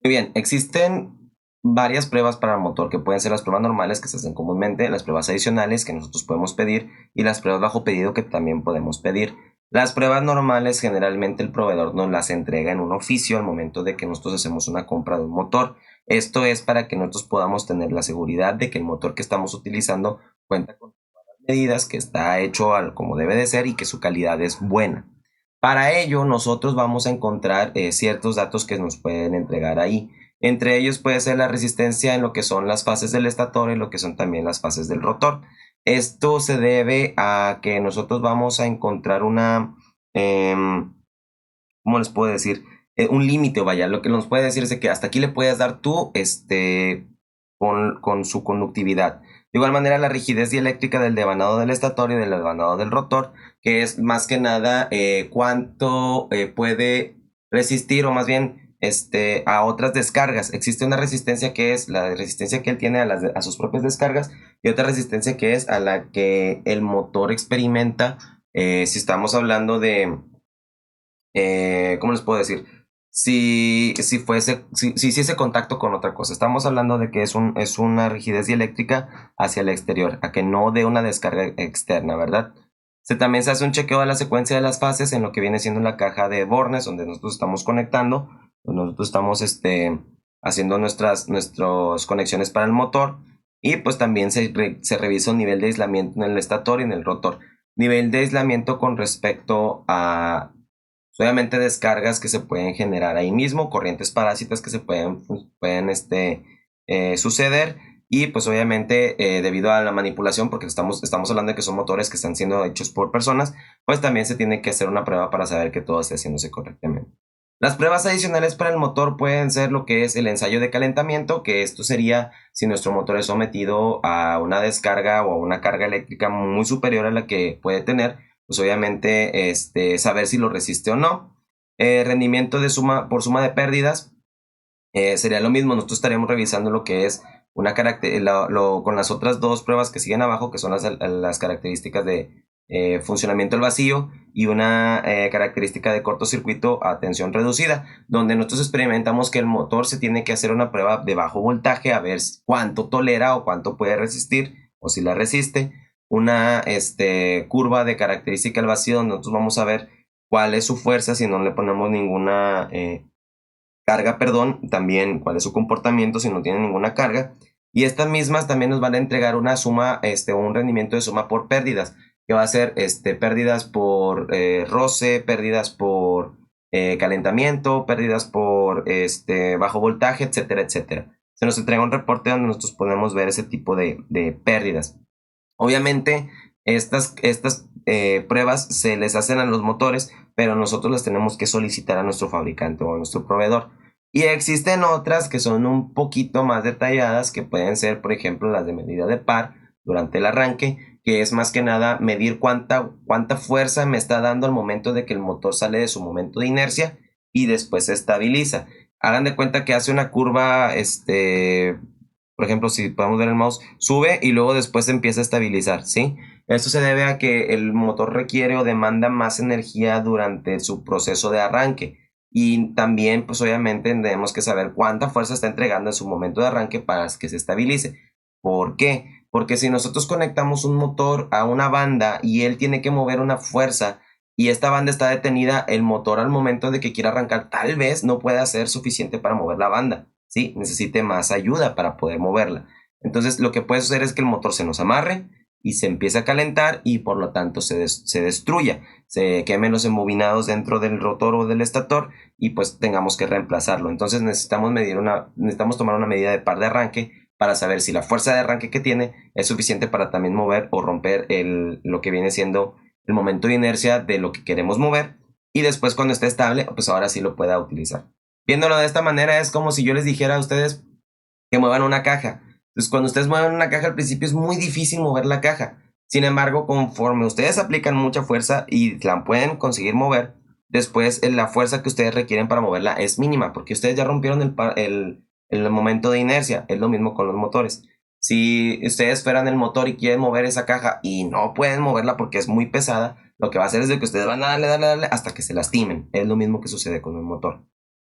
Muy bien, existen varias pruebas para el motor que pueden ser las pruebas normales que se hacen comúnmente, las pruebas adicionales que nosotros podemos pedir y las pruebas bajo pedido que también podemos pedir. Las pruebas normales generalmente el proveedor nos las entrega en un oficio al momento de que nosotros hacemos una compra de un motor. Esto es para que nosotros podamos tener la seguridad de que el motor que estamos utilizando cuenta con medidas, que está hecho como debe de ser y que su calidad es buena. Para ello, nosotros vamos a encontrar ciertos datos que nos pueden entregar ahí. Entre ellos puede ser la resistencia en lo que son las fases del estator y lo que son también las fases del rotor. Esto se debe a que nosotros vamos a encontrar ¿cómo les puedo decir? Un límite, vaya. Lo que nos puede decir es que hasta aquí le puedes dar tú, con su conductividad. De igual manera, la rigidez dieléctrica del devanado del estator y del devanado del rotor, que es más que nada cuánto puede resistir, o más bien a otras descargas. Existe una resistencia que es la resistencia que él tiene a sus propias descargas, y otra resistencia que es a la que el motor experimenta. Si estamos hablando de, ¿cómo les puedo decir? Si hiciese contacto con otra cosa. Estamos hablando de que es una rigidez dieléctrica hacia el exterior, a que no dé una descarga externa, ¿verdad? También se hace un chequeo de la secuencia de las fases en lo que viene siendo la caja de bornes, donde nosotros estamos conectando, donde nosotros estamos haciendo nuestras conexiones para el motor. Y pues también se revisa un nivel de aislamiento en el estator y en el rotor. Nivel de aislamiento con respecto a obviamente descargas que se pueden generar ahí mismo, corrientes parásitas que se pueden suceder, y pues obviamente debido a la manipulación, porque estamos hablando de que son motores que están siendo hechos por personas, pues también se tiene que hacer una prueba para saber que todo esté haciéndose correctamente. Las pruebas adicionales para el motor pueden ser lo que es el ensayo de calentamiento, que esto sería si nuestro motor es sometido a una descarga o a una carga eléctrica muy superior a la que puede tener, pues obviamente saber si lo resiste o no. Rendimiento por suma de pérdidas, sería lo mismo. Nosotros estaríamos revisando lo que es con las otras dos pruebas que siguen abajo, que son las características de funcionamiento del vacío y una característica de cortocircuito a tensión reducida, donde nosotros experimentamos que el motor se tiene que hacer una prueba de bajo voltaje a ver cuánto tolera o cuánto puede resistir, o si la resiste. Una curva de característica del vacío, donde nosotros vamos a ver cuál es su fuerza si no le ponemos ninguna carga, perdón, también cuál es su comportamiento si no tiene ninguna carga. Y estas mismas también nos van a entregar una suma, un rendimiento de suma por pérdidas, que va a ser pérdidas por roce, pérdidas por calentamiento, pérdidas por bajo voltaje, etcétera, etcétera. Se nos entrega un reporte donde nosotros podemos ver ese tipo de pérdidas. Obviamente, estas pruebas se les hacen a los motores, pero nosotros las tenemos que solicitar a nuestro fabricante o a nuestro proveedor. Y existen otras que son un poquito más detalladas, que pueden ser, por ejemplo, las de medida de par durante el arranque, que es más que nada medir cuánta fuerza me está dando al momento de que el motor sale de su momento de inercia y después se estabiliza. Hagan de cuenta que hace una curva, por ejemplo, si podemos ver el mouse, sube y luego después se empieza a estabilizar, ¿sí? Esto se debe a que el motor requiere o demanda más energía durante su proceso de arranque. Y también, pues obviamente, tenemos que saber cuánta fuerza está entregando en su momento de arranque para que se estabilice. ¿Por qué? Porque si nosotros conectamos un motor a una banda y él tiene que mover una fuerza y esta banda está detenida, el motor al momento de que quiera arrancar tal vez no pueda ser suficiente para mover la banda, ¿sí? Necesite más ayuda para poder moverla. Entonces lo que puede suceder es que el motor se nos amarre y se empieza a calentar y por lo tanto se destruya, se quemen los embobinados dentro del rotor o del estator y pues tengamos que reemplazarlo. Entonces necesitamos tomar una medida de par de arranque para saber si la fuerza de arranque que tiene es suficiente para también mover o romper lo que viene siendo el momento de inercia de lo que queremos mover, y después cuando esté estable, pues ahora sí lo pueda utilizar. Viéndolo de esta manera es como si yo les dijera a ustedes que muevan una caja. Entonces cuando ustedes mueven una caja al principio es muy difícil mover la caja. Sin embargo, conforme ustedes aplican mucha fuerza y la pueden conseguir mover, después la fuerza que ustedes requieren para moverla es mínima, porque ustedes ya rompieron el momento de inercia. Es lo mismo con los motores. Si ustedes fueran el motor y quieren mover esa caja y no pueden moverla porque es muy pesada, lo que va a hacer es de que ustedes van a darle hasta que se lastimen. Es lo mismo que sucede con un motor.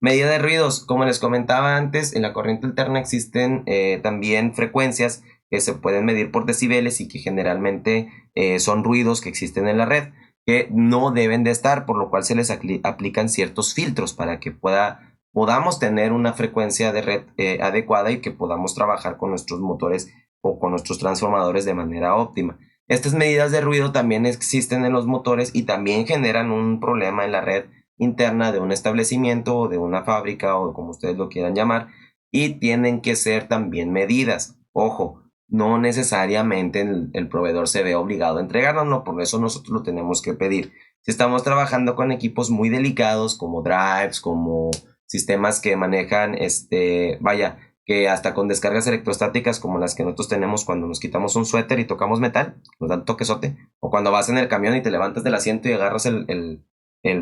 Medida de ruidos, como les comentaba antes, en la corriente alterna existen también frecuencias que se pueden medir por decibeles y que generalmente son ruidos que existen en la red que no deben de estar, por lo cual se les aplican ciertos filtros para que podamos tener una frecuencia de red adecuada y que podamos trabajar con nuestros motores o con nuestros transformadores de manera óptima. Estas medidas de ruido también existen en los motores y también generan un problema en la red interna de un establecimiento o de una fábrica o como ustedes lo quieran llamar y tienen que ser también medidas. Ojo, no necesariamente el proveedor se ve obligado a entregárnoslo, por eso nosotros lo tenemos que pedir. Si estamos trabajando con equipos muy delicados como drives, como sistemas que manejan, vaya, que hasta con descargas electrostáticas como las que nosotros tenemos cuando nos quitamos un suéter y tocamos metal, nos dan toquesote, o cuando vas en el camión y te levantas del asiento y agarras el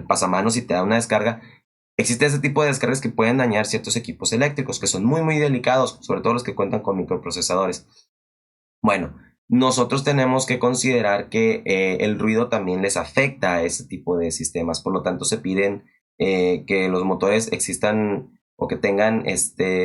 pasamanos y te da una descarga. Existe ese tipo de descargas que pueden dañar ciertos equipos eléctricos que son muy delicados, sobre todo los que cuentan con microprocesadores. Bueno, nosotros tenemos que considerar que el ruido también les afecta a ese tipo de sistemas, por lo tanto se piden que los motores existan o que tengan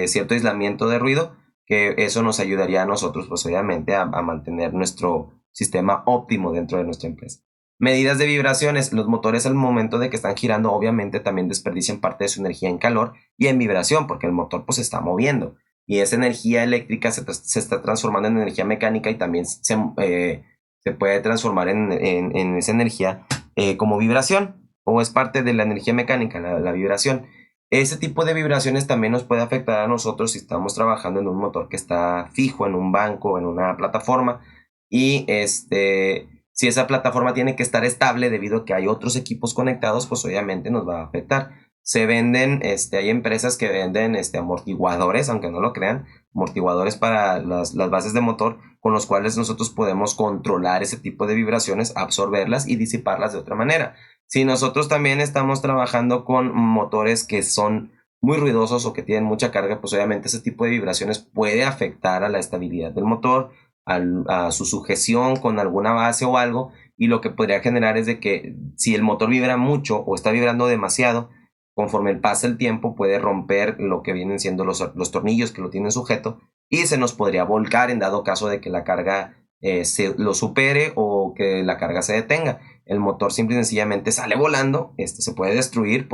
cierto aislamiento de ruido, que eso nos ayudaría a nosotros, pues obviamente, a mantener nuestro sistema óptimo dentro de nuestra empresa. Medidas de vibraciones. Los motores al momento de que están girando, obviamente también desperdician parte de su energía en calor y en vibración, porque el motor pues se está moviendo y esa energía eléctrica se está transformando en energía mecánica y también se puede transformar en esa energía como vibración o es parte de la energía mecánica, la vibración. Ese tipo de vibraciones también nos puede afectar a nosotros si estamos trabajando en un motor que está fijo en un banco, en una plataforma y si esa plataforma tiene que estar estable debido a que hay otros equipos conectados, pues obviamente nos va a afectar. Se venden, hay empresas que venden amortiguadores, aunque no lo crean, amortiguadores para las bases de motor, con los cuales nosotros podemos controlar ese tipo de vibraciones, absorberlas y disiparlas de otra manera. Si nosotros también estamos trabajando con motores que son muy ruidosos o que tienen mucha carga, pues obviamente ese tipo de vibraciones puede afectar a la estabilidad del motor, a su sujeción con alguna base o algo, y lo que podría generar es de que si el motor vibra mucho o está vibrando demasiado, conforme pasa el tiempo puede romper lo que vienen siendo los tornillos que lo tienen sujeto y se nos podría volcar en dado caso de que la carga se lo supere o que la carga se detenga. El motor simple y sencillamente sale volando, se puede destruir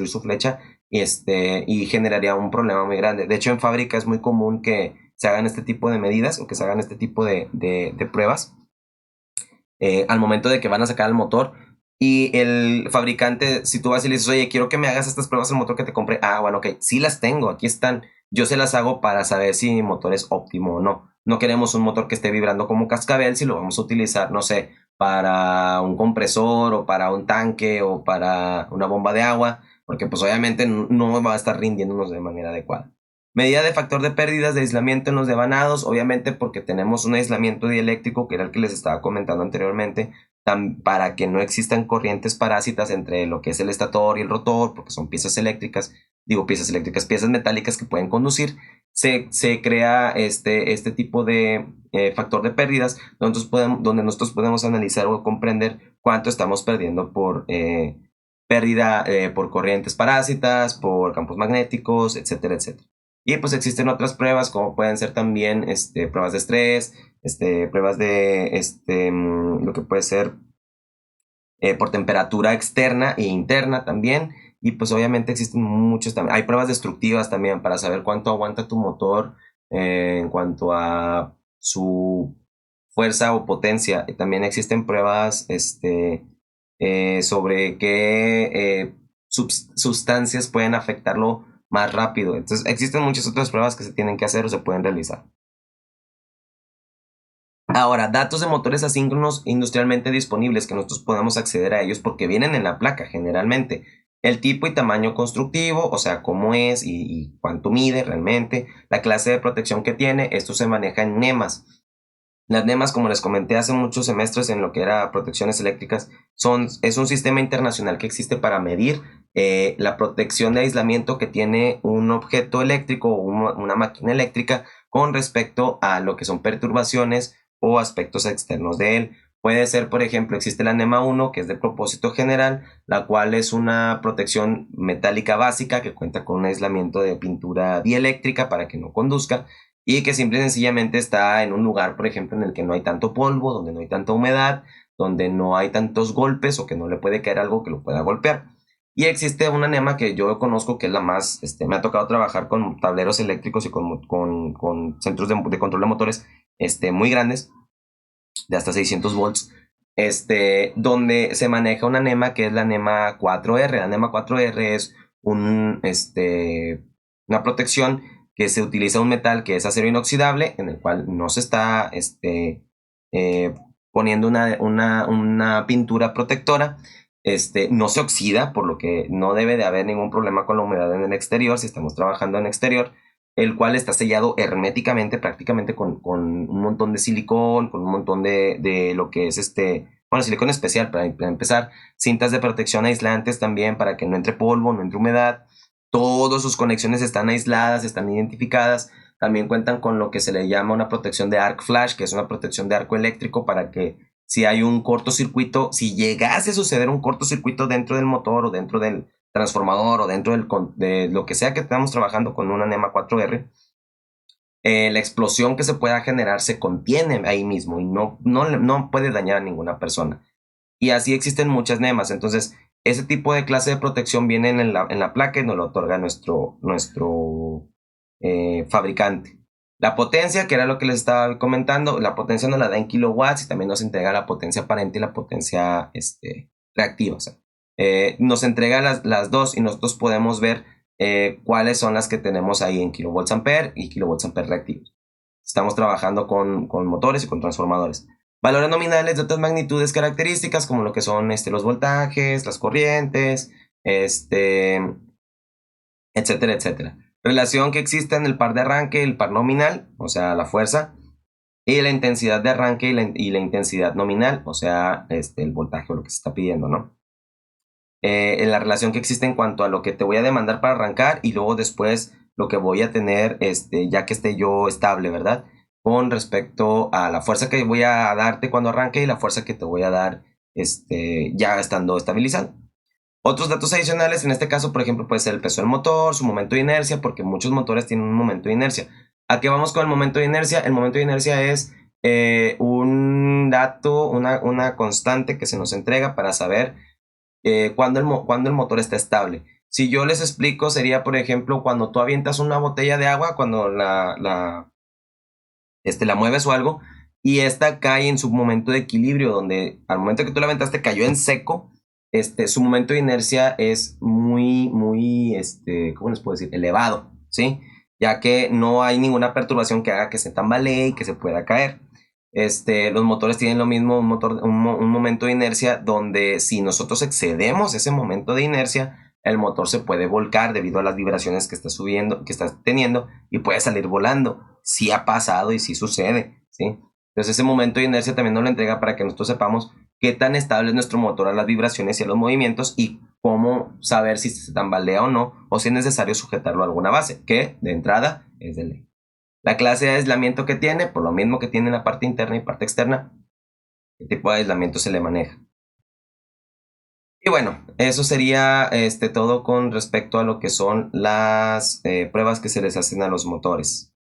su flecha y generaría un problema muy grande. De hecho, en fábrica es muy común que se hagan este tipo de medidas o que se hagan este tipo de pruebas al momento de que van a sacar el motor. Y el fabricante, si tú vas y le dices, oye, quiero que me hagas estas pruebas del motor que te compré. Ah, bueno, ok, sí las tengo, aquí están. Yo se las hago para saber si mi motor es óptimo o no. No queremos un motor que esté vibrando como cascabel si lo vamos a utilizar, no sé, para un compresor o para un tanque o para una bomba de agua, porque pues obviamente no va a estar rindiéndonos de manera adecuada. Medida de factor de pérdidas de aislamiento en los devanados, obviamente porque tenemos un aislamiento dieléctrico, que era el que les estaba comentando anteriormente, para que no existan corrientes parásitas entre lo que es el estator y el rotor, porque son piezas eléctricas, piezas metálicas que pueden conducir, se crea este tipo de factor de pérdidas donde nosotros podemos analizar o comprender cuánto estamos perdiendo por pérdida por corrientes parásitas, por campos magnéticos, etcétera, etcétera. Y pues existen otras pruebas como pueden ser también pruebas de estrés, pruebas de lo que puede ser por temperatura externa e interna también. Y pues obviamente existen muchos también. Hay pruebas destructivas también para saber cuánto aguanta tu motor en cuanto a su fuerza o potencia. Y también existen pruebas sobre qué sustancias pueden afectarlo más rápido. Entonces existen muchas otras pruebas que se tienen que hacer o se pueden realizar. Ahora, datos de motores asíncronos industrialmente disponibles que nosotros podemos acceder a ellos porque vienen en la placa generalmente. El tipo y tamaño constructivo, o sea, cómo es y cuánto mide realmente, la clase de protección que tiene, esto se maneja en NEMAS. Las NEMAS, como les comenté hace muchos semestres en lo que era protecciones eléctricas, es un sistema internacional que existe para medir la protección de aislamiento que tiene un objeto eléctrico o una máquina eléctrica con respecto a lo que son perturbaciones o aspectos externos de él. Puede ser, por ejemplo, existe la NEMA 1, que es de propósito general, la cual es una protección metálica básica que cuenta con un aislamiento de pintura dieléctrica para que no conduzca y que simple y sencillamente está en un lugar, por ejemplo, en el que no hay tanto polvo, donde no hay tanta humedad, donde no hay tantos golpes o que no le puede caer algo que lo pueda golpear. Y existe una NEMA que yo conozco que es la más, me ha tocado trabajar con tableros eléctricos y con centros de control de motores muy grandes, de hasta 600 volts, donde se maneja una NEMA que es la NEMA 4R. La NEMA 4R es una protección que se utiliza un metal que es acero inoxidable, en el cual no se está eh, poniendo una pintura protectora. No se oxida, por lo que no debe de haber ningún problema con la humedad en el exterior si estamos trabajando en exterior, el cual está sellado herméticamente, prácticamente con un montón de silicón, con un montón de lo que es bueno, silicón especial para empezar, cintas de protección aislantes también para que no entre polvo, no entre humedad. Todas sus conexiones están aisladas, están identificadas. También cuentan con lo que se le llama una protección de arc flash, que es una protección de arco eléctrico para que si hay un cortocircuito, si llegase a suceder un cortocircuito dentro del motor o dentro del transformador o dentro de lo que sea que estamos trabajando con una NEMA 4R, la explosión que se pueda generar se contiene ahí mismo y no puede dañar a ninguna persona. Y así existen muchas NEMAs. Entonces, ese tipo de clase de protección viene en la placa y nos lo otorga nuestro fabricante. La potencia, que era lo que les estaba comentando, la potencia nos la da en kilowatts y también nos entrega la potencia aparente y la potencia reactiva. O sea, nos entrega las dos y nosotros podemos ver cuáles son las que tenemos ahí en kilovolts ampere y kilovolts ampere reactivos. Estamos trabajando con motores y con transformadores. Valores nominales de otras magnitudes características como lo que son los voltajes, las corrientes, etcétera, etcétera. Relación que existe en el par de arranque, el par nominal, o sea, la fuerza, y la intensidad de arranque y la intensidad nominal, o sea, el voltaje o lo que se está pidiendo, ¿no? En la relación que existe en cuanto a lo que te voy a demandar para arrancar y luego después lo que voy a tener ya que esté yo estable, ¿verdad? Con respecto a la fuerza que voy a darte cuando arranque y la fuerza que te voy a dar ya estando estabilizado. Otros datos adicionales, en este caso, por ejemplo, puede ser el peso del motor, su momento de inercia, porque muchos motores tienen un momento de inercia. ¿A qué vamos con el momento de inercia? El momento de inercia es un dato, una constante que se nos entrega para saber cuando el motor está estable. Si yo les explico, sería, por ejemplo, cuando tú avientas una botella de agua, cuando la mueves o algo, y esta cae en su momento de equilibrio, donde al momento que tú la aventaste cayó en seco, su momento de inercia es muy, muy, ¿cómo les puedo decir? Elevado, ¿sí? Ya que no hay ninguna perturbación que haga que se tambalee y que se pueda caer. Los motores tienen lo mismo, un momento de inercia donde si nosotros excedemos ese momento de inercia, el motor se puede volcar debido a las vibraciones que está subiendo, que está teniendo y puede salir volando. Sí ha pasado y sí sucede, ¿sí? Entonces ese momento de inercia también nos lo entrega para que nosotros sepamos qué tan estable es nuestro motor a las vibraciones y a los movimientos y cómo saber si se tambalea o no, o si es necesario sujetarlo a alguna base, que de entrada es de ley. La clase de aislamiento que tiene, por lo mismo que tiene la parte interna y parte externa, qué tipo de aislamiento se le maneja. Y bueno, eso sería todo con respecto a lo que son las pruebas que se les hacen a los motores.